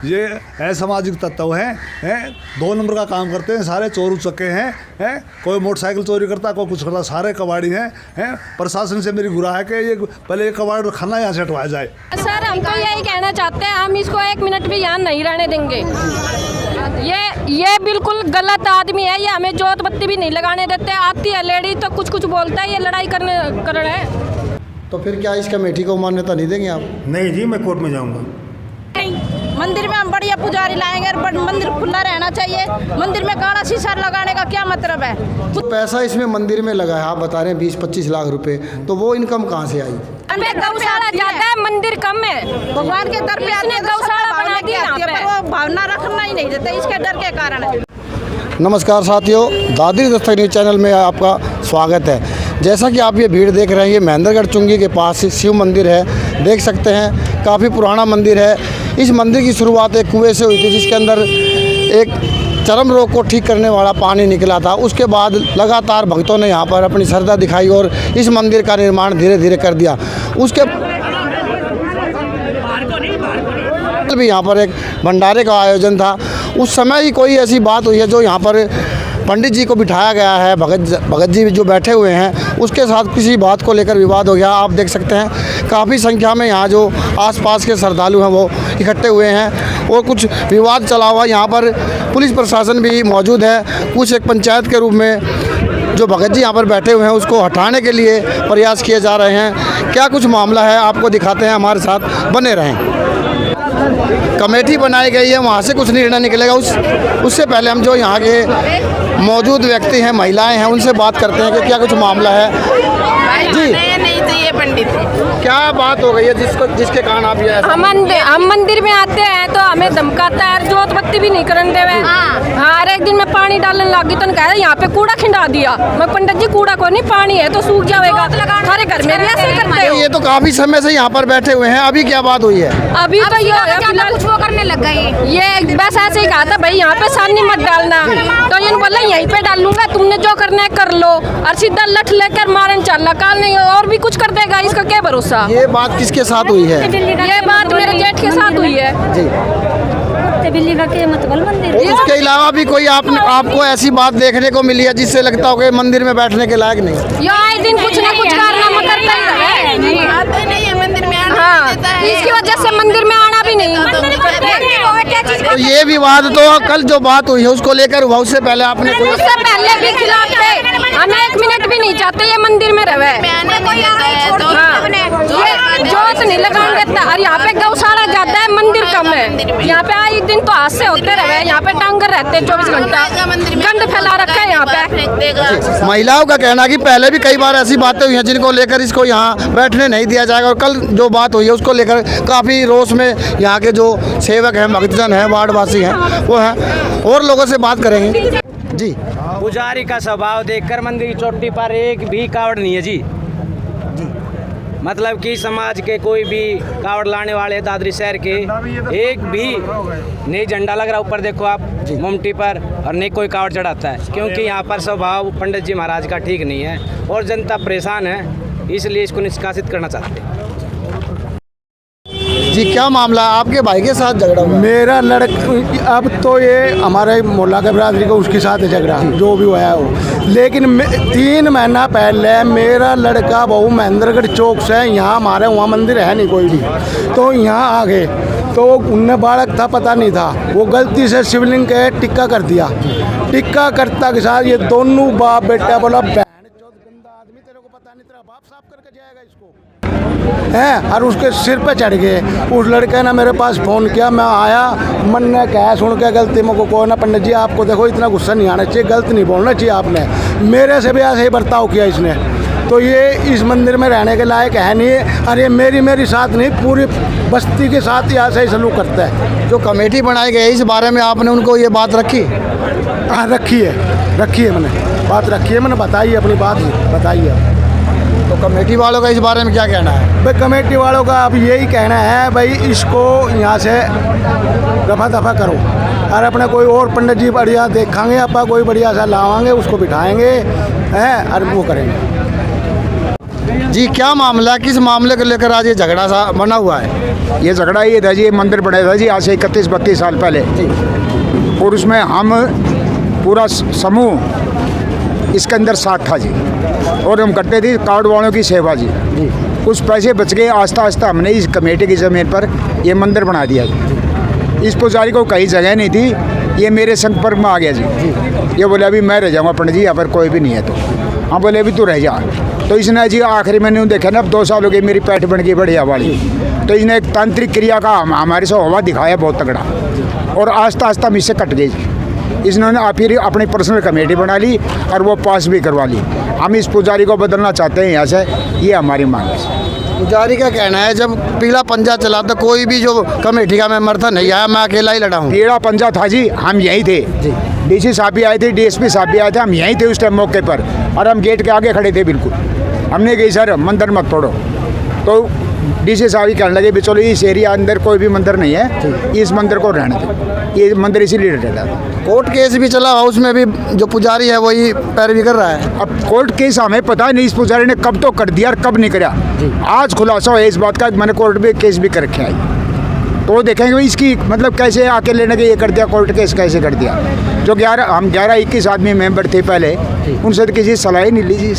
ये असामाजिक तत्व हैं 2 नंबर का काम करते हैं, सारे चोर उचक्के हैं कोई मोटरसाइकिल चोरी करता, कोई कुछ करता, सारे कबाड़ी हैं। प्रशासन से मेरी गुहार है कि ये पहले ये कबाड़ खाना यहाँ से हटवाया जाए। सर हम तो यही कहना चाहते हैं, हम इसको 1 मिनट भी यहाँ नहीं रहने देंगे। ये बिल्कुल गलत आदमी है, ये हमें जोत बत्ती भी नहीं लगाने देते। आती है लेडी तो कुछ बोलता है, ये लड़ाई कर रहे हैं। तो फिर क्या इस कमेटी को मान्यता नहीं देंगे आप? नहीं जी, मैं कोर्ट में जाऊँगा। मंदिर में हम बढ़िया पुजारी लाएंगे और मंदिर खुला रहना चाहिए। मंदिर में काला शीशा लगाने का क्या मतलब है? तो पैसा इसमें मंदिर में लगा है, आप बता रहे हैं 20-25 लाख रुपए, तो वो इनकम कहाँ से आई? गौशाला ज्यादा है, मंदिर कम है। भगवान के दर पे आते गौशाला बना दी यहाँ पे, वो भावना रखना ही नहीं देते, इसके डर के कारण। नमस्कार साथियों, दादरी दस्तक न्यूज़ चैनल में आपका स्वागत है। जैसा कि आप ये भीड़ देख रहे हैं, ये महेंद्रगढ़ चुंगी के पास शिव मंदिर है, देख सकते हैं काफ़ी पुराना मंदिर है। इस मंदिर की शुरुआत एक कुएं से हुई थी, जिसके अंदर एक चर्म रोग को ठीक करने वाला पानी निकला था। उसके बाद लगातार भक्तों ने यहाँ पर अपनी श्रद्धा दिखाई और इस मंदिर का निर्माण धीरे धीरे कर दिया। उसके भी यहाँ पर एक भंडारे का आयोजन था। उस समय ही कोई ऐसी बात हुई है जो यहाँ पर पंडित जी को बिठाया गया है, भगत जी जो बैठे हुए हैं, उसके साथ किसी बात को लेकर विवाद हो गया। आप देख सकते हैं काफ़ी संख्या में यहाँ जो आसपास के श्रद्धालु हैं वो इकट्ठे हुए हैं और कुछ विवाद चला हुआ। यहाँ पर पुलिस प्रशासन भी मौजूद है। कुछ एक पंचायत के रूप में जो भगत जी यहाँ पर बैठे हुए हैं उसको हटाने के लिए प्रयास किए जा रहे हैं। क्या कुछ मामला है आपको दिखाते हैं, हमारे साथ बने रहें। कमेटी बनाई गई है, वहाँ से कुछ निर्णय निकलेगा। उससे पहले हम जो यहाँ के मौजूद व्यक्ति हैं, महिलाएं हैं, उनसे बात करते हैं कि क्या कुछ मामला है। जी नहीं चाहिए पंडित, क्या बात हो गई है जिसके कारण आप ये हम मंदिर में आते हैं तो हमें धमकाता है, जोत बत्ती भी नहीं करने देवे। हाँ, हर एक दिन में पानी डालने लगी तो कह यहाँ पे कूड़ा खिंडा दिया। मैं पंडित जी कूड़ा को नहीं, पानी है तो सूख जाएगा। हमारे घर में भी ऐसे करते हो। ये तो काफी समय से यहाँ पर बैठे हुए हैं, अभी क्या बात हुई है? अभी तो ये फिलहाल कुछ वो करने लग गई। ये बस ऐसे ही कहा था, भाई यहाँ पे सानी मत डालना, तो ये बोला यहीं पे डालूंगा, तुमने जो करना है कर लो। और सीधा लठ लेकर मारन चल काल नहीं और भी कुछ कर देगा, इसका क्या भरोसा। ये बात किसके साथ हुई है? ये बात मेरे जेठ के साथ हुई है जी। इसके अलावा भी कोई आपको ऐसी बात देखने को मिली है जिससे लगता हो कि मंदिर में बैठने के लायक नहीं? ये आए दिन कुछ ना कुछ कारनामा करता ही है मंदिर में। हाँ, इसकी वजह से मंदिर में आना भी नहीं। तो ये विवाद तो कल जो बात हुई है उसको लेकर हुआ, उससे पहले आपने उससे पहले भी खिलाफ थे। हम 1 मिनट भी नहीं चाहते ये मंदिर में रहे। जोत नहीं लगाने देता। और यहाँ पे गौशाला ज्यादा है, मंदिर कम है। यहाँ पे आए दिन तो हाथ से होते रहे। यहाँ पे टांगर रहते हैं 24 घंटा, गंद फैला रखा है यहाँ पे। महिलाओं का कहना कि पहले भी कई बार ऐसी बातें हुई हैं जिनको लेकर इसको यहाँ बैठने नहीं दिया जाएगा। और कल जो बात हुई है उसको लेकर काफ़ी रोष में यहाँ के जो सेवक हैं, भक्तजन हैं, वार्डवासी हैं, वो हैं। और लोगों से बात करेंगे। जी, पुजारी का स्वभाव देखकर मंदिर की चोटी पर एक भी कावड़ नहीं है जी। मतलब कि समाज के कोई भी कावड़ लाने वाले दादरी शहर के एक भी नहीं झंडा लग रहा ऊपर, देखो आप मुमटी पर, और नहीं कोई कावड़ चढ़ाता है। क्योंकि यहाँ पर स्वभाव पंडित जी महाराज का ठीक नहीं है और जनता परेशान है, इसलिए इसको निष्कासित करना चाहते हैं। जी, क्या मामला है? आपके भाई के साथ झगड़ा हुआ? मेरा लड़का, अब तो ये हमारे मोहल्ला के बरादरी को उसके साथ झगड़ा जो भी हुआ है वो। लेकिन 3 महीना पहले मेरा लड़का बहू महेंद्रगढ़ चौक से यहाँ, हमारे वहाँ मंदिर है नहीं कोई भी, तो यहाँ आ गए। तो उनने बालक था, पता नहीं था, वो गलती से शिवलिंग के टिक्का कर दिया। टिक्का करता के साथ ये दोनों बाप बेटा बोला, बहन चौथ गंदा आदमी, तेरे को पता नहीं, तेरा बाप साफ करके जाएगा इसको हैं। और उसके सिर पे चढ़ गए। उस लड़के ने मेरे पास फ़ोन किया, मैं आया, मन ने कहा सुन के गलती मुझको को ना पंडित जी आपको देखो इतना गुस्सा नहीं आना चाहिए, गलत नहीं बोलना चाहिए आपने। मेरे से भी ऐसे ही बर्ताव किया इसने, तो ये इस मंदिर में रहने के लायक है नहीं। और ये मेरी साथ नहीं, पूरी बस्ती के साथ ही ऐसे ही सलूक करता है। जो कमेटी बनाई गई इस बारे में आपने उनको ये बात रखी? हाँ, रखी है मैंने बात रखी है, मैंने बताई अपनी बात बताई है। तो कमेटी वालों का इस बारे में क्या कहना है? भाई कमेटी वालों का अब यही कहना है, भाई इसको यहाँ से रफा दफा करो और अपने कोई और पंडित जी बढ़िया देखेंगे, अपना कोई बढ़िया सा लावाएंगे, उसको बिठाएंगे हैं और वो करेंगे। जी क्या मामला है, किस मामले को लेकर आज ये झगड़ा सा बना हुआ है? ये झगड़ा ये था जी, ये मंदिर बना था जी आज से 31-32 साल पहले, और उसमें हम पूरा समूह इसके अंदर साथ था जी, और हम करते थे कार्ड वालों की सेवा जी। कुछ पैसे बच गए, आस्ता आस्ता हमने इस कमेटी की ज़मीन पर ये मंदिर बना दिया जी। इस पुजारी को कहीं जगह नहीं थी, ये मेरे संपर्क में आ गया जी। ये बोले अभी मैं रह जाऊँगा पंडित जी, यहाँ पर कोई भी नहीं है। तो हाँ बोले अभी तू रह जा। तो इसने जी आखिरी मैंने देखा ना, अब 2 साल हो गए, मेरी पैठ बन गई बढ़िया वाली। तो इसने एक तांत्रिक क्रिया का हमारे से हवा दिखाया बहुत तगड़ा, और आस्ता आस्ता मुझसे कट गई। इसने फिर अपनी पर्सनल कमेटी बना ली और वो पास भी करवा ली। हम इस पुजारी को बदलना चाहते हैं यहाँ से, ये हमारी मांग है। पुजारी का कहना है जब पीला पंजा चला तो कोई भी जो कमेटी का मेंबर था नहीं आया, मैं अकेला ही लड़ा हूँ। पीला पंजा था जी, हम यहीं थे, डीसी साहब भी आए थे, डीएसपी साहब भी आए थे, हम यहीं थे उस टाइम मौके पर, और हम गेट के आगे खड़े थे बिल्कुल। हमने कही सर मंदिर मत तोड़ो, तो डीसी साहब ही कहने लगे भी चलो इस एरिया अंदर कोई भी मंदिर नहीं है, इस मंदिर को रहने दो, ये मंदिर इसीलिए रहता था। कोर्ट केस भी चला, उसमें भी जो पुजारी है वही पैरवी कर रहा है। अब कोर्ट केस हमें पता नहीं इस पुजारी ने कब तो कर दिया और कब नहीं करा। आज खुलासा है इस बात का, मैंने कोर्ट में केस भी कर रखा है, तो देखेंगे इसकी मतलब कैसे आके लेने के ये कर दिया, कोर्ट केस कैसे कर दिया। जो 11-21 आदमी मेंबर थे पहले, उनसे तो किसी सलाह ही नहीं ली जी।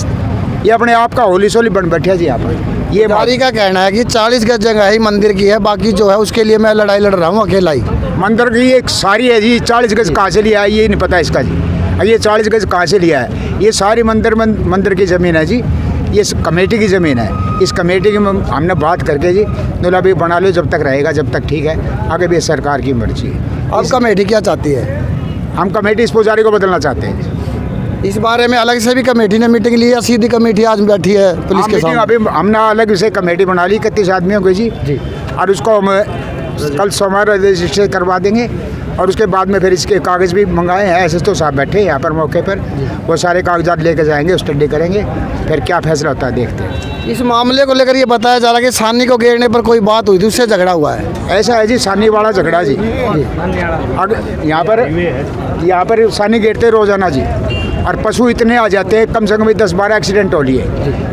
ये अपने आप का होली सोली बन बैठा जी यहाँ पर। ये पुजारी का कहना है कि 40 गज जगह ही मंदिर की है, बाकी जो है उसके लिए मैं लड़ाई लड़ रहा हूँ अकेला ही। मंदिर की एक सारी है जी, 40 गज कहाँ से लिया है ये नहीं पता इसका जी। ये 40 गज कहाँ से लिया है, ये सारी मंदिर की ज़मीन है जी, ये कमेटी की ज़मीन है। इस कमेटी की हमने बात करके जी बोला अभी बना लो, जब तक रहेगा जब तक ठीक है, आगे भी सरकार की मर्जी है। अब कमेटी क्या चाहती है? हम कमेटी इस पुजारी को बदलना चाहते हैं। इस बारे में अलग से भी कमेटी ने मीटिंग ली या सीधी कमेटी आज बैठी है पुलिस के सामने? अभी हमने अलग से कमेटी बना ली 31 आदमियों की जी, और उसको हम कल सोमवार रजिस्टर करवा देंगे, और उसके बाद में फिर इसके कागज़ भी मंगाए हैं। SSO साहब बैठे हैं यहाँ पर मौके पर, वो सारे कागजात लेके जाएंगे, स्टडी करेंगे, फिर क्या फैसला होता है देखते हैं। इस मामले को लेकर ये बताया जा रहा है कि सानी को घेरने पर कोई बात हुई थी, उससे झगड़ा हुआ है। ऐसा है जी, सानी वाला झगड़ा जी। यहाँ पर सानी घेरते रोजाना जी, और पशु इतने आ जाते हैं, कम से कम 10-12 एक्सीडेंट हो लिए।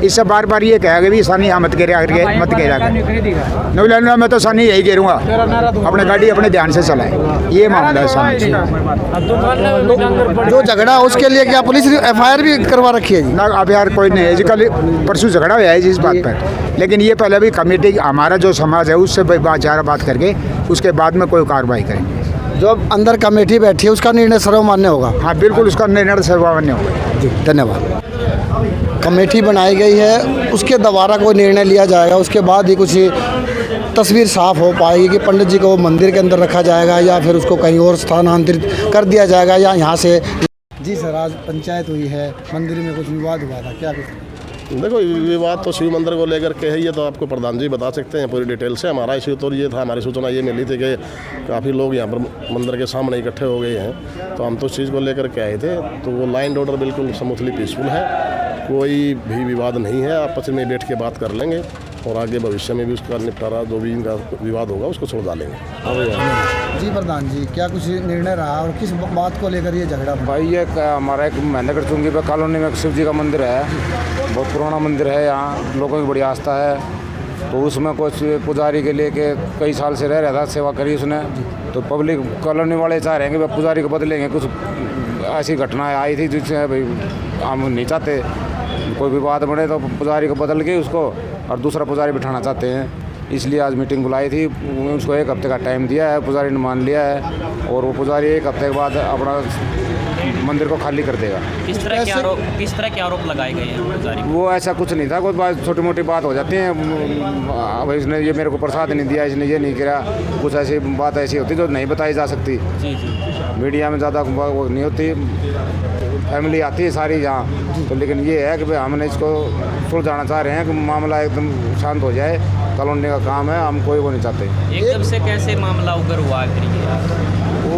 इससे बार बार ये कहेगा भी सानी यहाँ मत घेरा मत घेरा कर, मैं तो सानी यही घेरूँगा, अपने गाड़ी अपने ध्यान से चलाए, ये मामला है सानी। जो झगड़ा है उसके लिए क्या पुलिस FIR भी करवा रखी है जी? ना अब यार कोई नहीं है जी, कल परसों झगड़ा हुआ है जी इस बात पर, लेकिन ये पहले भी कमेटी हमारा जो समाज है उससे बात करके उसके बाद में कोई कार्रवाई करेंगे। जो अब अंदर कमेटी बैठी है उसका निर्णय सर्वमान्य होगा? हाँ बिल्कुल, उसका निर्णय सर्वमान्य होगा जी। धन्यवाद। कमेटी बनाई गई है, उसके द्वारा कोई निर्णय लिया जाएगा, उसके बाद ही कुछ तस्वीर साफ हो पाएगी कि पंडित जी को मंदिर के अंदर रखा जाएगा या फिर उसको कहीं और स्थानांतरित कर दिया जाएगा या यहाँ से। जी सर, आज पंचायत हुई है, मंदिर में कुछ विवाद हुआ था, क्या कुछ? देखो विवाद तो शिव मंदिर को लेकर के है, ये तो आपको प्रधान जी बता सकते हैं पूरी डिटेल से। हमारा इश्यू तो ये था, हमारी सूचना ये मिली थी कि काफ़ी लोग यहाँ पर मंदिर के सामने इकट्ठे हो गए हैं, तो हम तो उस चीज़ को लेकर के आए थे। तो वो लाइन ऑर्डर बिल्कुल स्मूथली पीसफुल है, कोई भी विवाद नहीं है, आपस में बैठ के बात कर लेंगे और आगे भविष्य में भी उसका निपटारा जो भी इनका विवाद होगा उसको छोड़ डालेंगे। जी प्रधान जी, क्या कुछ निर्णय रहा और किस बात को लेकर ये झगड़ा? भाई ये हमारा एक महेंद्रगढ़ चुंगी पे कॉलोनी में शिव जी का मंदिर है, बहुत पुराना मंदिर है, यहाँ लोगों की बड़ी आस्था है। तो उसमें कुछ पुजारी के लिए के कई साल से रह रहा था, सेवा करी उसने, तो पब्लिक कॉलोनी वाले चाह रहे हैं कि पुजारी को बदलेंगे। कुछ ऐसी घटनाएं आई थी जिससे भाई हम नहीं चाहते कोई विवाद बढ़े, तो पुजारी को बदल के उसको और दूसरा पुजारी बिठाना चाहते हैं, इसलिए आज मीटिंग बुलाई थी। उसको 1 हफ्ते का टाइम दिया है, पुजारी ने मान लिया है, और वो पुजारी 1 हफ्ते के बाद अपना मंदिर को खाली कर देगा। किस तरह के आरोप लगाए गए हैं पुजारी? वो ऐसा कुछ नहीं था, कोई बात छोटी मोटी बात हो जाती है, अब इसने ये मेरे को प्रसाद नहीं दिया, इसने ये नहीं किया, कुछ ऐसी बात ऐसी होती जो नहीं बताई जा सकती। जी जी, मीडिया में ज़्यादा वो नहीं होती, फैमिली आती है सारी यहाँ तो, लेकिन ये है कि भाई हमने इसको सुलझाना चाह रहे हैं कि मामला एकदम शांत हो जाए, कॉलोनी का काम है, हम कोई वो नहीं चाहते। एकदम से कैसे मामला उग्र हुआ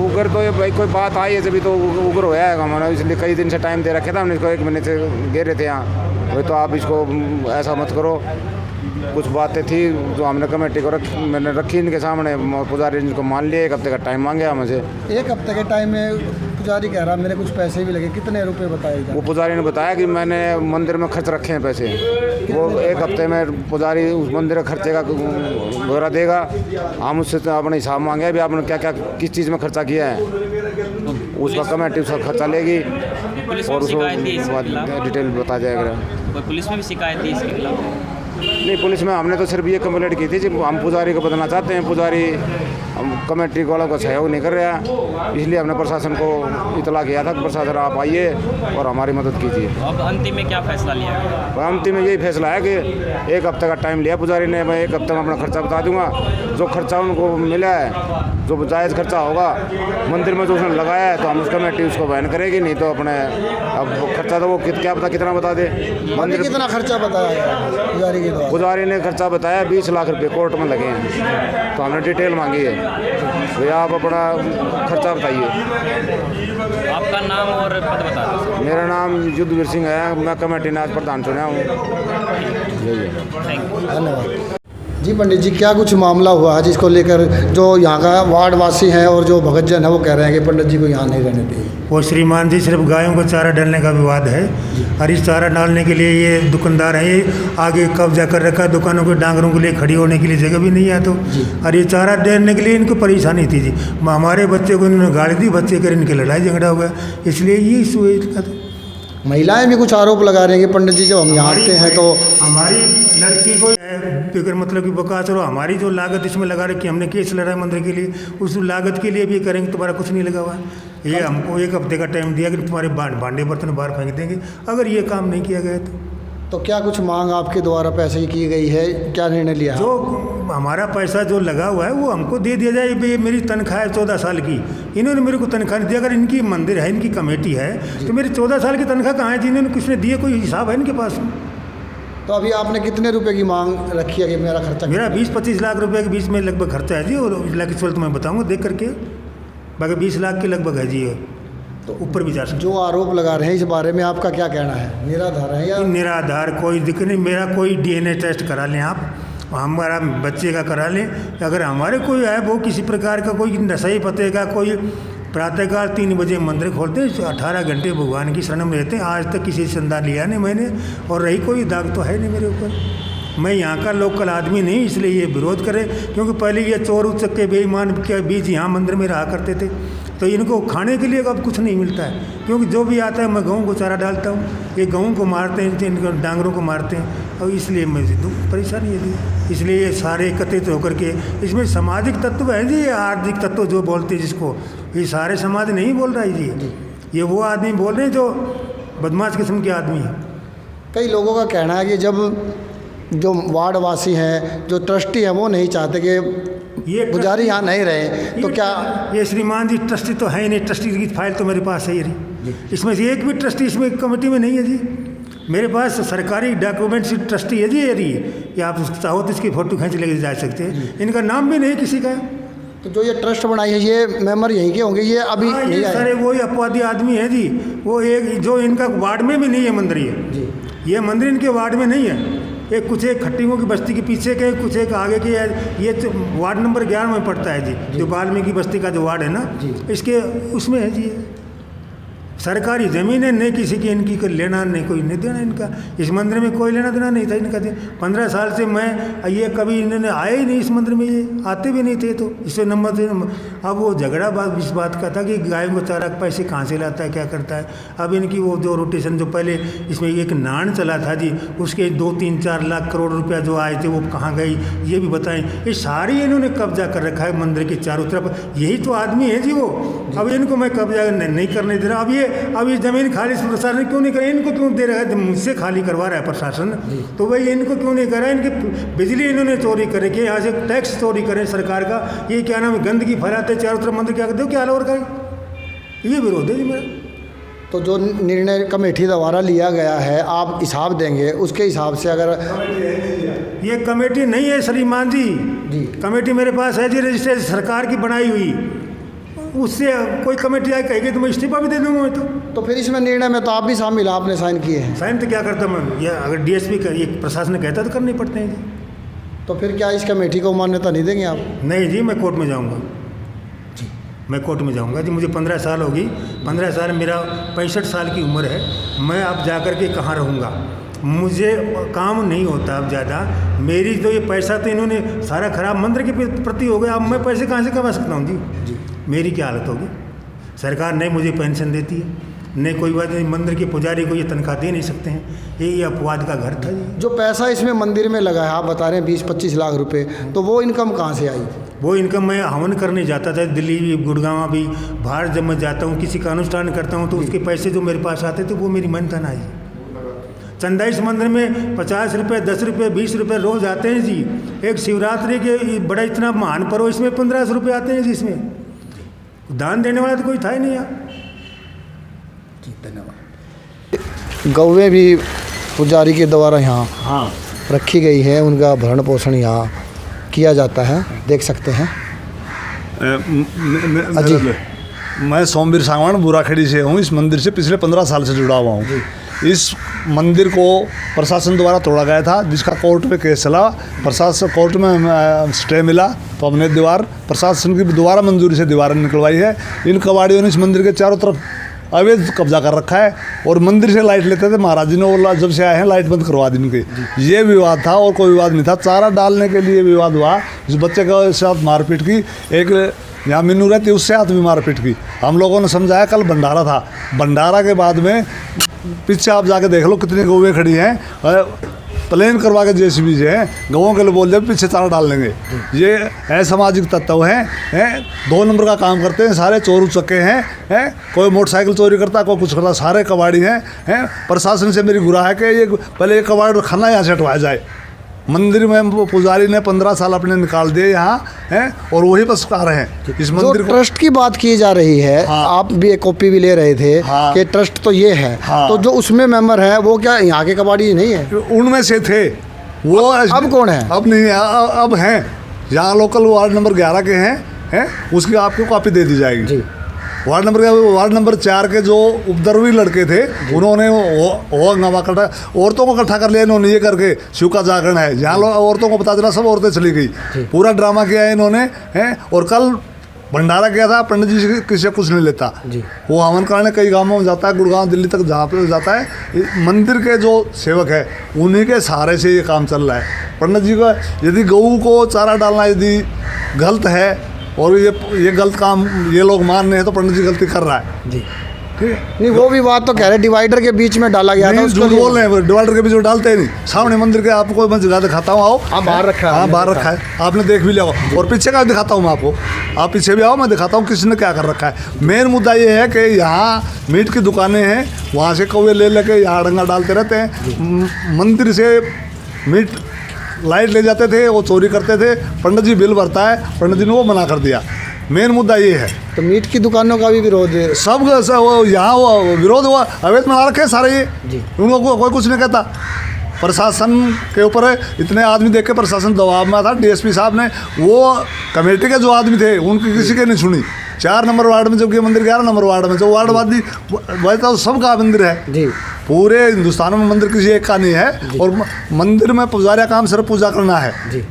उग्र तो ये भाई कोई बात आई है जब तो उग्र होया है हमारा, इसलिए कई दिन से टाइम दे रखे था हमने इसको, 1 महीने से घेरे थे यहाँ। वही तो आप इसको ऐसा मत करो, कुछ बातें थी जो हमने कमेटी को मैंने रखी इनके सामने, पुजारी इनको मान लिया, 1 हफ्ते का टाइम मांगे हमसे। 1 हफ्ते के टाइम में पुजारी कह रहा मेरे कुछ पैसे भी लगे, कितने रुपए बताए? वो पुजारी ने बताया कि मैंने मंदिर में खर्च रखे हैं पैसे, वो 1 हफ्ते में पुजारी उस मंदिर का खर्चे का ब्यौरा देगा। हम उससे तो अपने हिसाब मांगे अभी आपने क्या क्या किस चीज़ में खर्चा किया है, उसका कमेटी उसका खर्चा लेगी और उसको डिटेल बता जाएगा। कोई पुलिस में भी शिकायत थी इसके खिलाफ? नहीं, पुलिस में हमने तो सिर्फ ये कंप्लेंट की थी कि हम पुजारी को बदलना चाहते हैं, पुजारी हम कमेटी वालों का सहयोग नहीं कर रहा, इसलिए हमने प्रशासन को इतला किया था कि प्रशासन आप आइए और हमारी मदद कीजिए। अब अंतिम में क्या फैसला लिया गया? अंतिम में यही फैसला है कि 1 हफ्ते का टाइम लिया पुजारी ने, मैं 1 हफ्ते में अपना खर्चा बता दूंगा, जो खर्चा उनको मिला है, जो जायज़ खर्चा होगा मंदिर में जो उसने लगाया है तो हम उस कमेटी उसको बयान करेगी, नहीं तो अपने अब खर्चा तो वो क्या पता कितना बता दे। मंदिर कितना खर्चा बताया पुजारी के द्वारा? पुजारी ने खर्चा बताया 20 लाख रुपए कोर्ट में लगे हैं, तो हमने डिटेल मांगी है, भैया आप अपना खर्चा बताइए। आपका नाम और पद बता दीजिए। मेरा नाम युद्धवीर सिंह है, मैं कमेटी नाज प्रधान चुना हूँ। यही है। Thank you. धन्यवाद जी। पंडित जी, क्या कुछ मामला हुआ है जिसको लेकर जो यहाँ का वार्ड वासी हैं और जो भगतजन है वो कह रहे हैं कि पंडित जी को यहाँ नहीं रहने दें? वो श्रीमान जी सिर्फ गायों को चारा डालने का विवाद है, और इस चारा डालने के लिए ये दुकानदार है, ये आगे कब्जा कर रखा है दुकानों के, डांगरों के लिए खड़ी होने के लिए जगह भी नहीं है, तो और ये चारा देने के लिए इनको परेशानी थी जी। हमारे बच्चे को इन्होंने गाली दी, बच्चे कर इनके लड़ाई झगड़ा हो गया, इसलिए ये इशू है इनका। तो महिलाएं भी कुछ आरोप लगा रही हैं कि पंडित जी जब हम यहाँ आते हैं तो हमारी लड़की को फिक्र मतलब कि बका चलो, हमारी जो लागत इसमें लगा रखी, हमने केस लड़ा है मंदिर के लिए, उस लागत के लिए भी करेंगे, तुम्हारा कुछ नहीं लगा हुआ है। ये हमको 1 हफ्ते का टाइम दिया कि तुम्हारे भांडे बर्तन बाहर फेंक देंगे अगर ये काम नहीं किया गया तो क्या कुछ मांग आपके द्वारा पैसे की की गई है, क्या निर्णय लिया? जो हमारा पैसा जो लगा हुआ है वो हमको दे दिया जाए। ये मेरी तनख्वाह है 14 साल की, इन्होंने मेरे को तनख्वाह नहीं दी। अगर इनकी मंदिर है, इनकी कमेटी है, तो मेरी 14 साल की तनख्वाह कहाँ है जी? इन्होंने किसने दिए, कोई हिसाब है इनके पास? तो अभी आपने कितने रुपए की मांग रखी है कि मेरा खर्चा? मेरा 20-25 लाख रुपए के बीच में लगभग खर्चा है जी, और लाख इस तो मैं बताऊँगा देख करके, बाकी 20 लाख के लगभग है जी, तो ऊपर भी जा सकते। जो आरोप लगा रहे हैं इस बारे में आपका क्या कहना है? निराधार है या निराधार? कोई दिक्कत नहीं, मेरा कोई DNA टेस्ट करा लें आप, हमारा बच्चे का करा लें, अगर हमारे कोई है वो किसी प्रकार का कोई नशे पते का, कोई प्रातःकाल 3 बजे मंदिर खोलते हैं, 18 घंटे भगवान की शरण में रहते हैं, आज तक किसी से चंदा लिया नहीं मैंने, और रही कोई दाग तो है नहीं मेरे ऊपर। मैं यहाँ का लोकल आदमी नहीं, इसलिए ये विरोध करे, क्योंकि पहले ये चोर उचक्के बेईमान के बीच यहाँ मंदिर में रहा करते थे, तो इनको खाने के लिए अब कुछ नहीं मिलता है, क्योंकि जो भी आता है मैं गेहूँ को चारा डालता हूँ, ये गेहूँ को मारते हैं, इनको डांगरों को मारते हैं, और इसलिए मैं परेशानी है जी। इसलिए ये सारे एकत्रित होकर के, इसमें सामाजिक तत्व है जी, आर्थिक तत्व जो बोलते हैं जिसको, ये सारे समाज नहीं बोल रहा है जी, ये वो आदमी बोल रहे हैं जो बदमाश किस्म के आदमी हैं। कई लोगों का कहना है कि जब जो वार्ड वासी हैं, जो ट्रस्टी हैं, वो नहीं चाहते कि ये पुजारी यहाँ नहीं रहे, तो क्या ये श्रीमान जी ट्रस्टी तो है ही नहीं, ट्रस्टी की फाइल तो मेरे पास है ही नहीं, इसमें से एक भी ट्रस्टी इसमें कमेटी में नहीं है जी। मेरे पास सरकारी डॉक्यूमेंट्स ट्रस्टी है जी, यदि कि आप चाहो तो इसकी फ़ोटो खींच लेके जा सकते हैं, इनका नाम भी नहीं किसी का। तो जो ये ट्रस्ट बनाई है, ये मेंबर यहीं के होंगे, ये अभी नहीं आए? सारे वही अपवादी आदमी है जी, वो एक जो इनका वार्ड में भी नहीं है मंदिर, ये मंदिर इनके वार्ड में नहीं है, एक कुछ एक खट्टियों की बस्ती के पीछे के, कुछ एक आगे के, ये तो वार्ड नंबर 11 में पड़ता है जी, जो वाल्मीकि बस्ती का जो वार्ड है ना, इसके उसमें है जी। सरकारी ज़मीन है, नहीं किसी की इनकी कोई लेना नहीं, कोई नहीं देना इनका, इस मंदिर में कोई लेना देना नहीं था इनका। 15 साल से मैं ये कभी इन्होंने आए ही नहीं इस मंदिर में, ये आते भी नहीं थे, तो इससे नंबर थे। अब वो झगड़ा इस बात का था कि गायों को चारा पैसे कहाँ से लाता है, क्या करता है। अब इनकी वो जो रोटेशन, जो पहले इसमें एक नान चला था जी, उसके 2-3-4 लाख करोड़ रुपया जो आए थे वो कहाँ गई, ये भी बताएं। ये सारी इन्होंने कब्जा कर रखा है मंदिर के चारों तरफ, यही तो आदमी है जी वो। अब इनको मैं कब्जा नहीं करने दे रहा। अब ये ज़मीन खाली प्रशासन क्यों नहीं करे, इनको क्यों दे रहा है, मुझसे खाली करवा रहा है प्रशासन, तो भाई इनको क्यों नहीं कर रहा है। इनकी बिजली इन्होंने चोरी करे, कि यहाँ से टैक्स चोरी करें सरकार का, ये क्या नाम है, गंदगी फैलाते चारों तरफ मंदिर, क्या करते हो, क्या और करें, ये विरोध है जी मेरा। तो जो निर्णय कमेटी द्वारा लिया गया है, आप हिसाब देंगे उसके हिसाब से? अगर ये कमेटी नहीं है श्रीमान जी, कमेटी मेरे पास है जी, रजिस्ट्रेशन सरकार की बनाई हुई, उससे कोई कमेटी आई कहेगी तो मैं इस्तीफा भी दे दूंगा मैं तो फिर इसमें निर्णय में तो आप भी शामिल, आपने साइन किए हैं? साइन तो क्या करता मैं, ये अगर DSP का ये प्रशासन कहता तो करने पड़ते हैं जी। तो फिर क्या इस कमेटी को मान्यता नहीं देंगे आप? नहीं जी, मैं कोर्ट में जाऊंगा जी, मैं कोर्ट में जाऊंगा जी। मुझे 15 साल होगी, 15 साल, मेरा 65 साल की उम्र है। मैं अब जा कर के कहाँ रहूँगा? मुझे काम नहीं होता अब ज़्यादा। मेरी तो ये पैसा तो इन्होंने सारा खराब मंदिर के प्रति हो गया। अब मैं पैसे कहाँ से कमा सकता हूँ जी? मेरी क्या हालत होगी? सरकार नहीं मुझे पेंशन देती है, नहीं कोई बात नहीं, मंदिर के पुजारी को ये तनख्वाह दे नहीं सकते हैं। ये अपवाद का घर था जी। जो पैसा इसमें मंदिर में लगा है, आप बता रहे हैं 20-25 लाख रुपए, तो वो इनकम कहाँ से आई? वो इनकम मैं हवन करने जाता था, दिल्ली भी, गुड़गांव भी, बाहर जब मैं जाता हूँ किसी का अनुष्ठान करता हूँ तो उसके पैसे जो मेरे पास आते थे वो मेरी मनता ना जी। चंदा इस मंदिर में 50 रुपये, 10 रुपये, 20 रुपये रोज़ आते हैं जी। एक शिवरात्रि के बड़ा इतना महान पर्व, इसमें 1500 रुपये आते हैं जी। इसमें दान देने वाला तो कोई था ही नहीं यार। धन्यवाद। गौवें भी पुजारी के द्वारा यहाँ रखी गई है, उनका भरण पोषण यहाँ किया जाता है, देख सकते हैं। मैं सोमवीर सांगवान बुराखेड़ी से हूँ। इस मंदिर से पिछले 15 साल से जुड़ा हुआ हूँ। इस मंदिर को प्रशासन द्वारा तोड़ा गया था, जिसका कोर्ट में केस चला। प्रशासन कोर्ट में स्टे मिला तो हमने दीवार प्रशासन की दोबारा मंजूरी से दीवारें निकलवाई है। इन कबाड़ियों ने इस मंदिर के चारों तरफ अवैध कब्जा कर रखा है और मंदिर से लाइट लेते थे। महाराज जी ने वो जब से आए हैं लाइट बंद करवा दी इनकी। ये विवाद था और कोई विवाद नहीं था। चारा डालने के लिए विवाद हुआ। इस बच्चे के साथ मारपीट की, एक यहाँ मीनू रहती उससे हाथ भी मारपीट की। हम लोगों ने समझाया, कल भंडारा था। भंडारा के बाद में पीछे आप जाके देख लो कितनी गौवें खड़ी हैं, प्लेन करवा के जेसीबी से हैं, गौों के लिए बोल दे पीछे चारा डाल लेंगे। ये असामाजिक तत्व हैं, 2 नंबर का काम करते हैं, सारे चोर उचक्के हैं। कोई मोटरसाइकिल चोरी करता, कोई कुछ करता, सारे कबाड़ी हैं। प्रशासन से मेरी गुहार है कि ये पहले ये कबाड़ खाना यहाँ से हटवाया जाए। मंदिर में पुजारी ने 15 साल अपने निकाल दिए यहाँ हैं और वही बस कर रहे हैं इस मंदिर को। ट्रस्ट की बात की जा रही है, आप भी एक कॉपी भी ले रहे थे कि ट्रस्ट तो ये है, तो जो उसमें मेंबर है वो क्या यहाँ के कबाड़ी नहीं है? उनमें से थे वो। अब कौन है? अब नहीं है, अब हैं यहाँ लोकल वार्ड नंबर 11 के हैं। उसकी आपको कॉपी दे दी जाएगी जी। वार्ड नंबर 4 के जो उपद्रवी लड़के थे उन्होंने वो औरतों को इकट्ठा कर लिया इन्होंने। ये करके शिव का जागरण है, जहाँ औरतों को पता चला सब औरतें चली गई। पूरा ड्रामा किया है इन्होंने हैं। और कल भंडारा किया था, पंडित जी से किसी से कुछ नहीं लेता जी। वो हवन कराने कई गाँवों में जाता है, गुड़गांव दिल्ली तक जहाँ पे जाता है। मंदिर के जो सेवक है उन्हीं के सहारे से ये काम चल रहा है। पंडित जी का यदि गऊ को चारा डालना यदि गलत है और ये गलत काम ये लोग मान रहे हैं तो पंडित जी गलती कर रहा है जी। ठीक है, नहीं वो भी बात तो कह रहे डिवाइडर के बीच में डाला गया था। झूठ बोल रहे हैं, डिवाइडर के बीच में डालते ही नहीं। सामने मंदिर के आपको मैं जगह दिखाता हूँ, आओ। बाहर रखा है, हाँ बाहर रखा है, आपने देख भी लिया। और पीछे का दिखाता हूँ मैं आपको, आप पीछे भी आओ, मैं दिखाता हूँ किसने क्या कर रखा है। मेन मुद्दा ये है कि यहाँ मीट की दुकानें हैं, वहाँ से कौवे ले लेके यहाँ डंगा डालते रहते हैं। मंदिर से मीट लाइट ले जाते थे, वो चोरी करते थे। पंडित जी बिल भरता है, पंडित जी ने वो मना कर दिया। मेन मुद्दा ये है। तो मीट की दुकानों का भी विरोध है, सब वो यहाँ वो विरोध हुआ, अवैध बना रखे सारे ये जी। उनको कोई कुछ नहीं कहता। प्रशासन के ऊपर इतने आदमी देख के प्रशासन दबाव में था। डीएसपी साहब ने वो कमेटी के जो आदमी थे उनकी किसी के नहीं सुनी। 4 नंबर वार्ड में जबकि मंदिर 11 नंबर वार्ड में जो वार्डवादी वैसा तो सबका मंदिर है जी। पूरे हिंदुस्तान में मंदिर किसी एक का नहीं है। और मंदिर में पुजारी का काम सिर्फ पूजा करना है जी।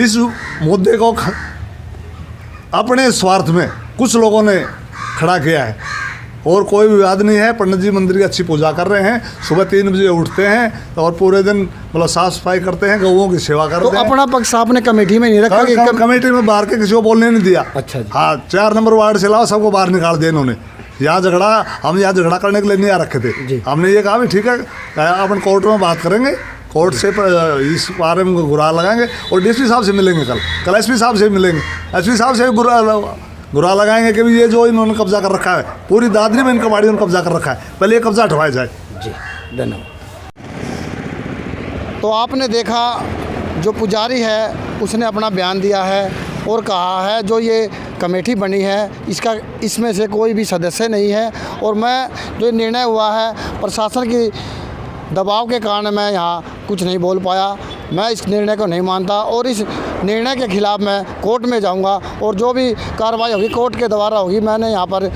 इस मुद्दे को अपने स्वार्थ में कुछ लोगों ने खड़ा किया है और कोई विवाद नहीं है। पंडित जी मंदिर की अच्छी पूजा कर रहे हैं, सुबह 3 बजे उठते हैं और पूरे दिन मतलब साफ सफाई करते हैं, गौओं की सेवा करते हैं। तो अपना पक्ष आपने कमेटी में नहीं रखा? कमेटी में बाहर के किसी को बोलने नहीं दिया। अच्छा जी। हाँ, 4 नंबर वार्ड से अलावा सबको बाहर निकाल दिया इन्होंने। यहाँ झगड़ा करने के लिए नहीं आ रखे थे। हमने ये कहा भी ठीक है, अपन कोर्ट में बात करेंगे, कोर्ट से इस बारे में गुहार लगाएंगे और डीएसपी साहब से मिलेंगे। कल एसपी साहब से मिलेंगे, एसपी साहब से गुहार लगाएंगे कि ये जो इन्होंने कब्जा कर रखा है, पूरी दादरी में इन कबाड़ियों ने कब्जा कर रखा है, पहले ये कब्जा हटवाया जाए जी। धन्यवाद। तो आपने देखा जो पुजारी है उसने अपना बयान दिया है और कहा है जो ये कमेटी बनी है इसमें से कोई भी सदस्य नहीं है। और मैं जो निर्णय हुआ है प्रशासन की दबाव के कारण मैं यहाँ कुछ नहीं बोल पाया। मैं इस निर्णय को नहीं मानता और इस निर्णय के खिलाफ़ मैं कोर्ट में जाऊँगा और जो भी कार्रवाई होगी कोर्ट के द्वारा होगी। मैंने यहाँ पर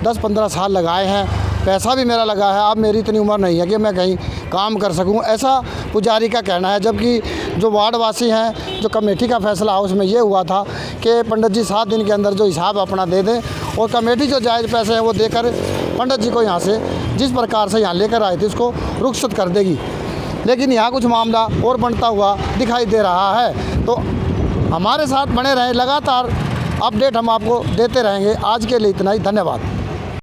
10-15 साल लगाए हैं, पैसा भी मेरा लगा है। अब मेरी इतनी उम्र नहीं है कि मैं कहीं काम कर सकूं, ऐसा पुजारी का कहना है। जबकि जो वार्डवासी हैं, जो कमेटी का फैसला हाउस में ये हुआ था कि पंडित जी 7 दिन के अंदर जो हिसाब अपना दे दें और कमेटी जो जायज़ पैसे हैं वो देकर पंडित जी को यहाँ से जिस प्रकार से यहाँ लेकर आए थे उसको रुखसत कर देगी। लेकिन यहाँ कुछ मामला और बनता हुआ दिखाई दे रहा है। तो हमारे साथ बने रहें, लगातार अपडेट हम आपको देते रहेंगे। आज के लिए इतना ही, धन्यवाद।